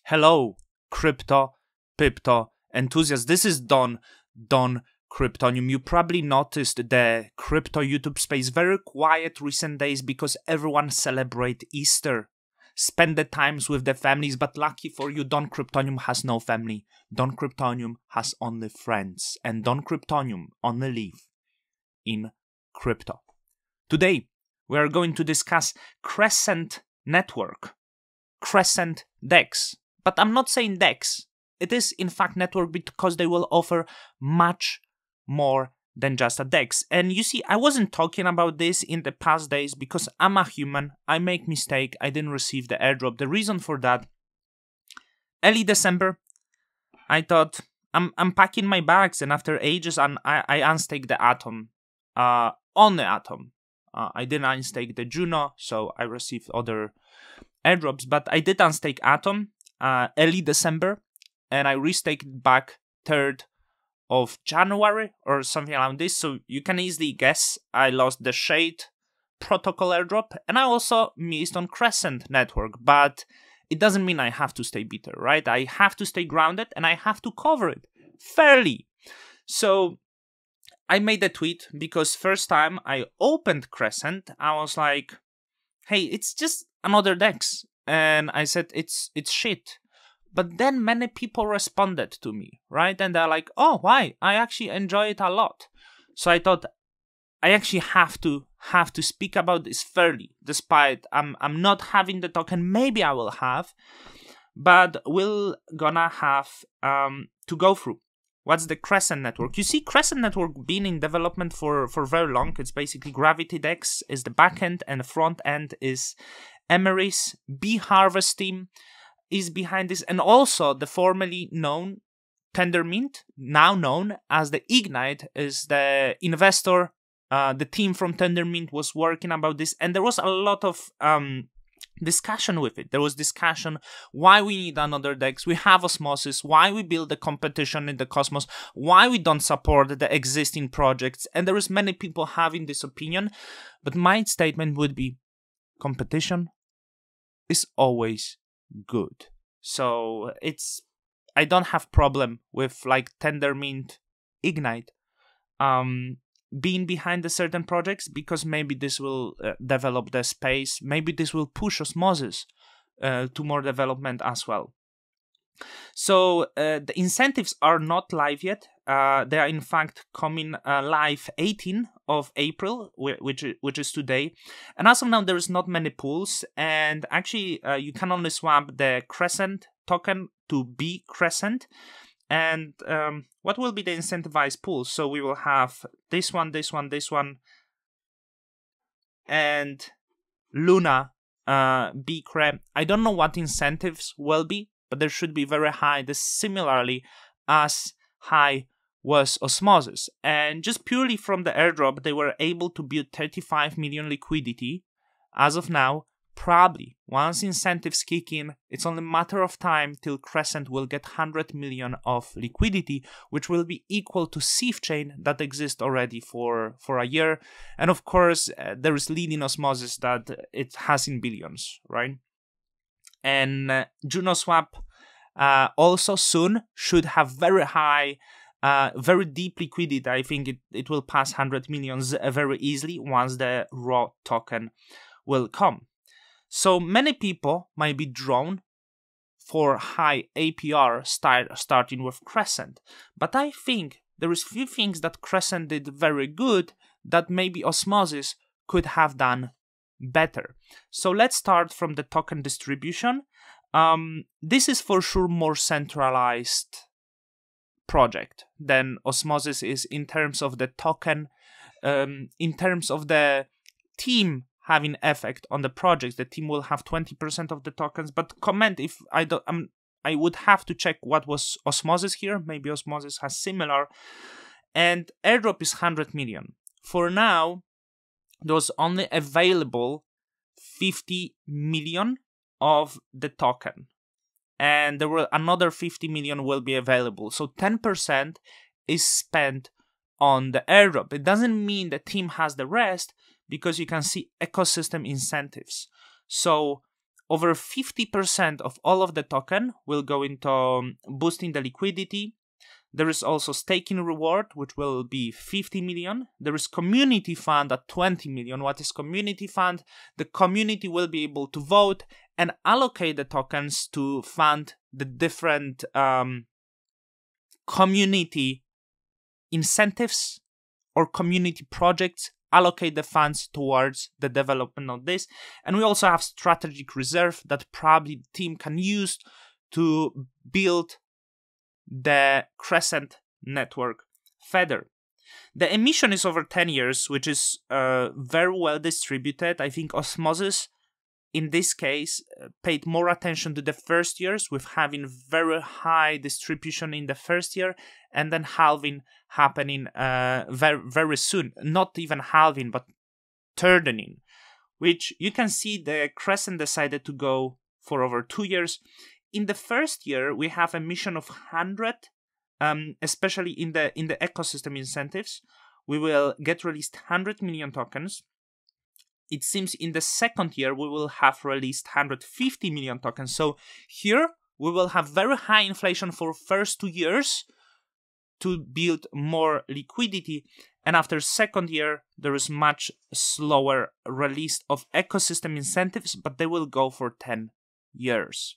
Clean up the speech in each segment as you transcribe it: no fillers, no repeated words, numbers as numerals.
Hello, crypto, pipto enthusiasts. This is Don Cryptonium. You probably noticed the crypto YouTube space very quiet recent days because everyone celebrate Easter. Spend the times with the families, but lucky for you, Don Cryptonium has no family. Don Cryptonium has only friends, and Don Cryptonium only live in crypto. Today, we are going to discuss Crescent Network, Crescent Dex. But I'm not saying Dex. It is in fact network because they will offer much more than just a Dex. And you see, I wasn't talking about this in the past days because I'm a human. I make mistake. I didn't receive the airdrop. The reason for that, early December, I thought I'm packing my bags, and after ages, I unstake the Atom. On the Atom. I didn't unstake the Juno, so I received other airdrops. But I did unstake Atom early December, and I restaked back 3rd of January or something around this. So you can easily guess I lost the Shade protocol airdrop, and I also missed on Crescent Network. But it doesn't mean I have to stay bitter, right? I have to stay grounded, and I have to cover it fairly. So I made a tweet because first time I opened Crescent, I was like, hey, it's just another Dex. And I said, it's shit. But then many people responded to me, right? And they're like, oh, why? I actually enjoy it a lot. So I thought I actually have to speak about this fairly, despite I'm not having the token. Maybe I will have, but we're gonna have to go through. What's the Crescent Network? You see, Crescent Network been in development for very long. It's basically Gravity Dex is the backend, and the front end is Emery's Bee Harvest team is behind this, and also the formerly known Tendermint, now known as the Ignite, is the investor. The team from Tendermint was working about this, and there was a lot of discussion with it. There was discussion why we need another Dex, we have Osmosis, why we build the competition in the Cosmos, why we don't support the existing projects, and there is many people having this opinion, but my statement would be competition is always good. So I don't have problem with like Tendermint, Ignite being behind the certain projects, because maybe this will develop the space, maybe this will push Osmosis to more development as well. So the incentives are not live yet. They are in fact coming live 18th of April, which is today. And as of now, there is not many pools, and actually you can only swap the Crescent token to Bee Crescent. And what will be the incentivized pools? So we will have this one, and Luna Bee Cre. I don't know what incentives will be, but there should be very high. This similarly as high was Osmosis. And just purely from the airdrop, they were able to build 35 million liquidity. As of now, probably once incentives kick in, it's only a matter of time till Crescent will get 100 million of liquidity, which will be equal to Sieve Chain that exists already for a year. And of course, there is leading Osmosis that it has in billions, right? And Juno Swap also soon should have very high, very deep liquidity. I think it will pass 100 millions very easily once the raw token will come. So many people might be drawn for high APR starting with Crescent. But I think there is few things that Crescent did very good that maybe Osmosis could have done better. So let's start from the token distribution. This is for sure more centralized project than Osmosis is in terms of the token, in terms of the team having effect on the projects. The team will have 20% of the tokens, but comment if I would have to check what was Osmosis here. Maybe Osmosis has similar. And airdrop is 100 million. For now, there was only available 50 million of the token, and there were another 50 million will be available. So 10% is spent on the airdrop. It doesn't mean the team has the rest, because you can see ecosystem incentives. So over 50% of all of the token will go into boosting the liquidity. There is also staking reward, which will be 50 million. There is community fund at 20 million. What is community fund? The community will be able to vote and allocate the tokens to fund the different community incentives or community projects, allocate the funds towards the development of this. And we also have strategic reserve that probably the team can use to build the Crescent network further. The emission is over 10 years, which is very well distributed. I think Osmosis, in this case, paid more attention to the first years, with having very high distribution in the first year, and then halving happening very, very soon. Not even halving, but thirdening, which you can see the Crescent decided to go for over 2 years. In the first year, we have a mission of 100, especially in the ecosystem incentives. We will get released 100 million tokens. It seems in the second year, we will have released 150 million tokens. So here, we will have very high inflation for first 2 years to build more liquidity. And after second year, there is much slower release of ecosystem incentives, but they will go for 10 years.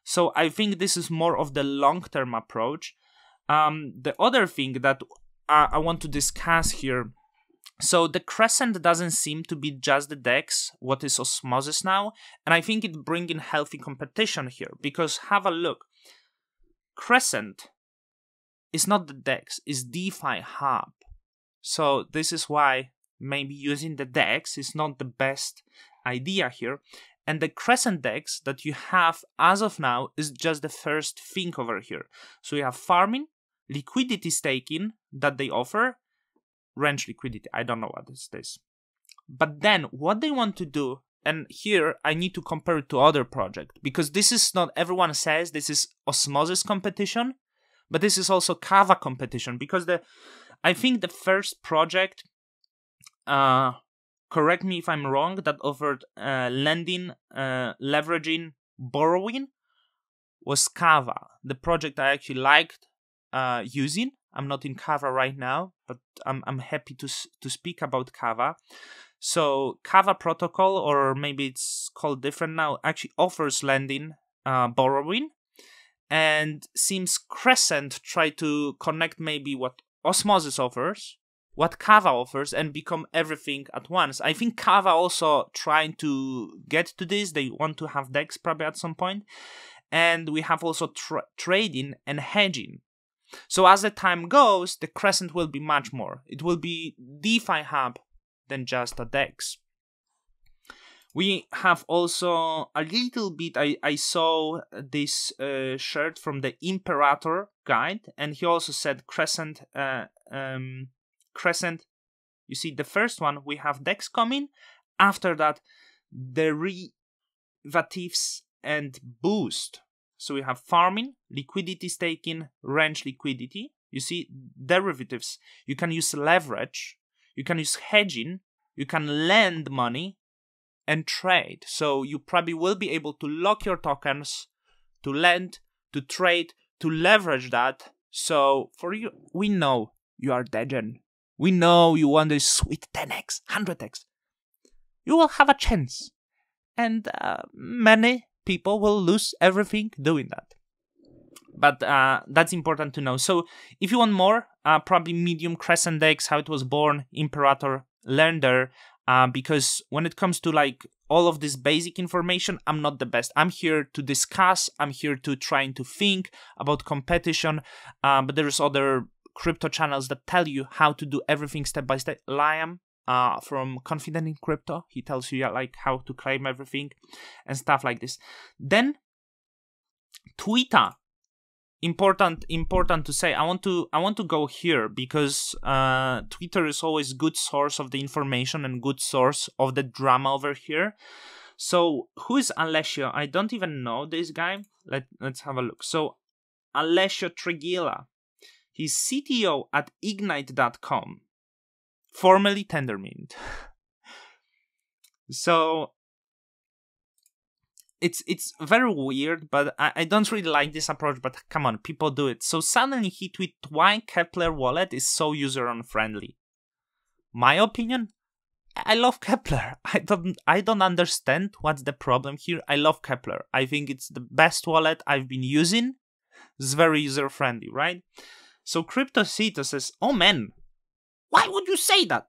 So I think this is more of the long-term approach. The other thing that I want to discuss here, so the Crescent doesn't seem to be just the DEX, what is Osmosis now, and I think it brings in healthy competition here, because have a look. Crescent is not the DEX, it's DeFi Hub. So this is why maybe using the DEX is not the best idea here. And the Crescent Dex that you have as of now is just the first thing over here. So you have farming, liquidity staking that they offer, range liquidity, I don't know what is this. But then what they want to do, and here I need to compare it to other projects, because this is not, everyone says this is Osmosis competition, but this is also Kava competition, because I think the first project, correct me if I'm wrong, that offered lending, leveraging, borrowing was Kava. The project I actually liked using. I'm not in Kava right now, but I'm happy to speak about Kava. So Kava protocol, or maybe it's called different now, actually offers lending, borrowing, and seems Crescent try to connect maybe what Osmosis offers, what Kava offers, and become everything at once. I think Kava also trying to get to this. They want to have DEX probably at some point. And we have also trading and hedging. So as the time goes, the Crescent will be much more. It will be DeFi Hub than just a DEX. We have also a little bit, I saw this shirt from the Imperator guide, and he also said Crescent, you see the first one, we have DEX coming, after that derivatives and boost. So we have farming, liquidity staking, range liquidity. You see derivatives, you can use leverage, you can use hedging, you can lend money and trade. So you probably will be able to lock your tokens, to lend, to trade, to leverage that. So for you, we know you are Degen. We know you want this sweet 10x, 100x. You will have a chance. And many people will lose everything doing that. But that's important to know. So if you want more, probably Medium, Crescent Dex, how it was born, Imperator, learn there. Because when it comes to like all of this basic information, I'm not the best. I'm here to discuss. I'm here to trying to think about competition. But there's other crypto channels that tell you how to do everything step by step. Liam from Confident in Crypto, he tells you like how to claim everything and stuff like this. Then Twitter. Important to say. I want to go here because Twitter is always good source of the information and good source of the drama over here. So who is Alessio? I don't even know this guy. Let's have a look. So Alessio Trigila, he's CTO at Ignite.com, formerly Tendermint. So it's very weird, but I don't really like this approach, but come on, people do it. So suddenly he tweeted why Kepler wallet is so user unfriendly. My opinion, I love Kepler. I don't understand what's the problem here. I love Kepler. I think it's the best wallet I've been using. It's very user friendly, right? So CryptoCito says, oh man, why would you say that?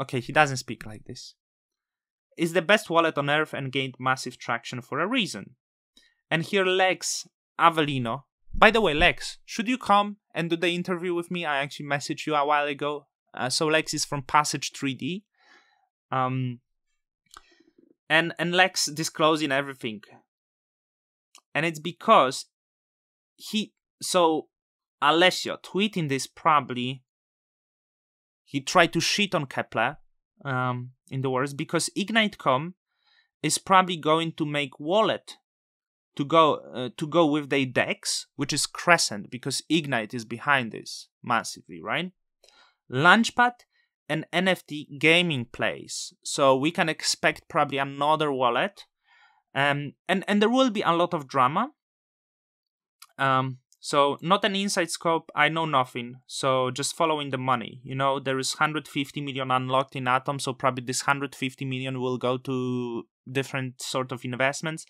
Okay, he doesn't speak like this. It's the best wallet on earth and gained massive traction for a reason. And here Lex Avellino. By the way, Lex, should you come and do the interview with me? I actually messaged you a while ago. So Lex is from Passage 3D. And Lex disclosing everything. And it's because Alessio tweeting this probably, he tried to shit on Kepler, in the words, because Ignite.com is probably going to make wallet to go with their DEX, which is Crescent, because Ignite is behind this massively, right? Launchpad and NFT gaming place, so we can expect probably another wallet, and there will be a lot of drama. So not an inside scope, I know nothing, so just following the money. You know, there is 150 million unlocked in Atom, so probably this 150 million will go to different sort of investments.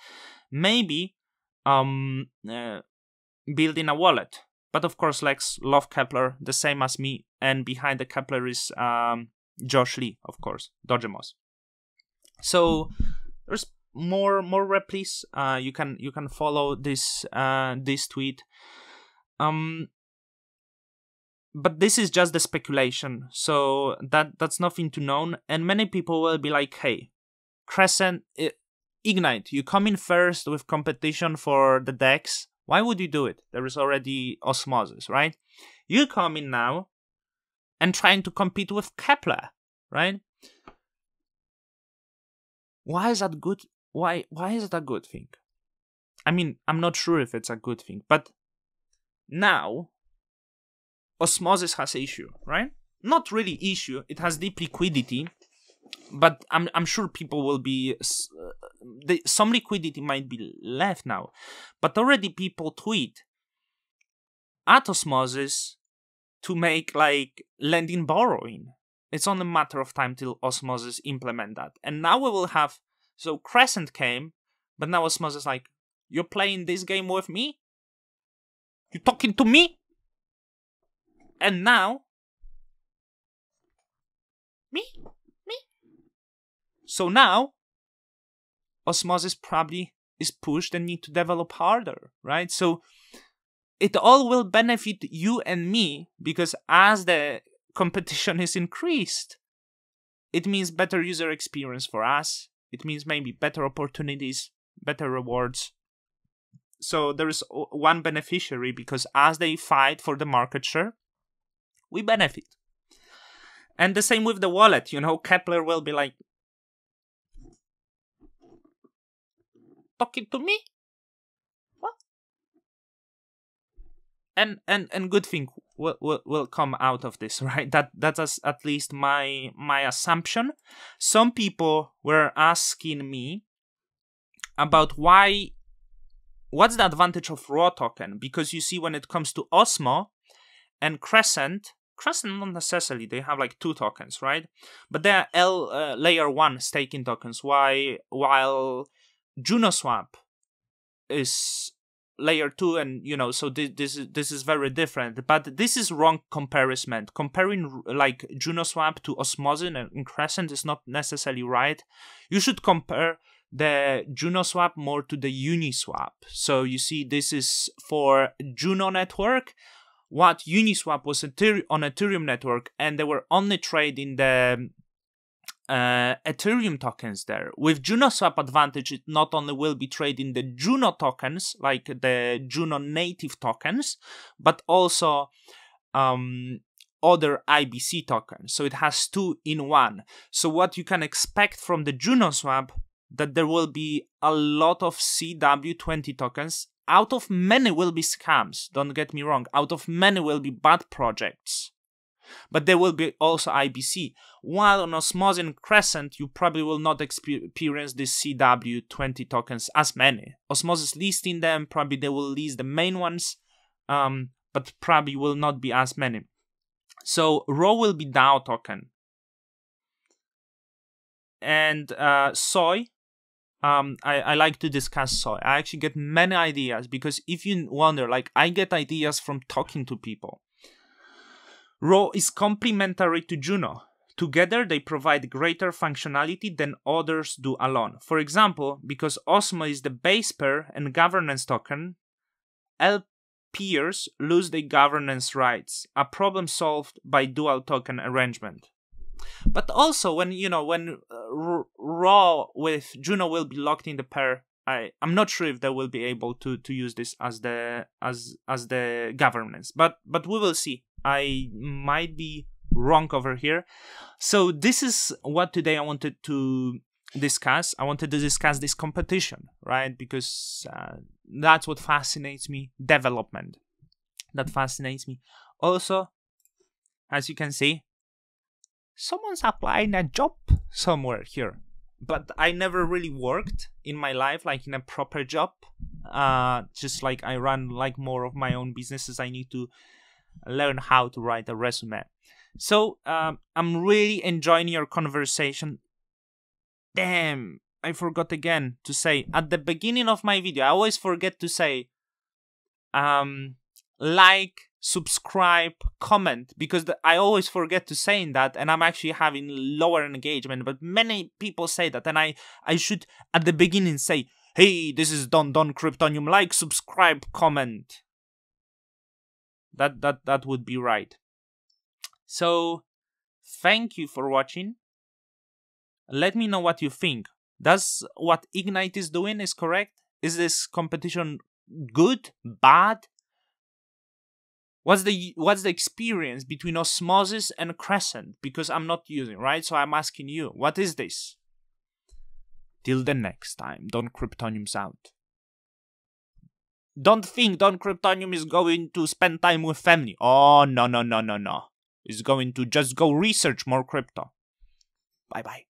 Maybe building a wallet. But of course, Lex love Kepler, the same as me, and behind the Kepler is Josh Lee, of course, Dojemos. So there's more replies. You can follow this tweet. But this is just the speculation, so that's nothing to known. And many people will be like, "Hey, Crescent, Ignite, you come in first with competition for the DEX. Why would you do it? There is already Osmosis, right? You come in now and trying to compete with Kepler, right? Why is that good? Why is it a good thing? I mean, I'm not sure if it's a good thing, but now Osmosis has issue, right? Not really issue. It has deep liquidity, but I'm sure people will be some liquidity might be left now, but already people tweet at Osmosis to make like lending borrowing. It's only a matter of time till Osmosis implement that, and now we will have. So Crescent came, but now Osmosis like, you're playing this game with me? You talking to me? And now me? So now Osmosis probably is pushed and need to develop harder, right? So it all will benefit you and me, because as the competition is increased, it means better user experience for us. It means maybe better opportunities, better rewards. So there is one beneficiary, because as they fight for the market share, we benefit. And the same with the wallet, you know, Kepler will be like, talking to me? What? And good thing will come out of this, right? That's at least my assumption. Some people were asking me about what's the advantage of raw token, because you see when it comes to Osmo and Crescent not necessarily, they have like 2 tokens, right? But they are layer 1 staking tokens, while JunoSwap is layer 2, and you know, so this is very different. But this is wrong comparison. Comparing like JunoSwap to Osmosis and Crescent is not necessarily right. You should compare the JunoSwap more to the Uniswap. So you see, this is for Juno network, what Uniswap was on Ethereum network, and they were only trading the Ethereum tokens there. With JunoSwap advantage, it not only will be trading the Juno tokens, like the Juno native tokens, but also other IBC tokens. So it has 2 in 1. So what you can expect from the JunoSwap, that there will be a lot of CW20 tokens. Out of many will be scams, don't get me wrong. Out of many will be bad projects. But there will be also IBC. While on Osmosis and Crescent, you probably will not experience these CW20 tokens as many. Osmosis listing them, probably they will list the main ones, but probably will not be as many. So Raw will be DAO token. And Soy, I like to discuss Soy. I actually get many ideas, because if you wonder, like, I get ideas from talking to people. Raw is complementary to Juno. Together, they provide greater functionality than others do alone. For example, because Osmo is the base pair and governance token, LPers lose their governance rights, a problem solved by dual token arrangement. But also, when Raw with Juno will be locked in the pair, I'm not sure if they will be able to use this as the governance. But we will see. I might be wrong over here. So this is what today I wanted to discuss. I wanted to discuss this competition, right? Because that's what fascinates me. Development. That fascinates me. Also, as you can see, someone's applying a job somewhere here. But I never really worked in my life, like in a proper job. Just like I run like more of my own businesses, I need to learn how to write a resume. So I'm really enjoying your conversation. Damn, I forgot again to say at the beginning of my video, I always forget to say like, subscribe, comment, because I always forget to say that, and I'm actually having lower engagement. But many people say that, and I should at the beginning say, hey, this is Don Kryptonium, like, subscribe, comment. That would be right. So thank you for watching. Let me know what you think. Does what Ignite is doing is correct? Is this competition good, bad? What's the experience between Osmosis and Crescent? Because I'm not using, right? So I'm asking you, what is this? Till the next time, Don Kryptonium's out. Don't think Don Kryptonium is going to spend time with family. Oh, no. He's going to just go research more crypto. Bye-bye.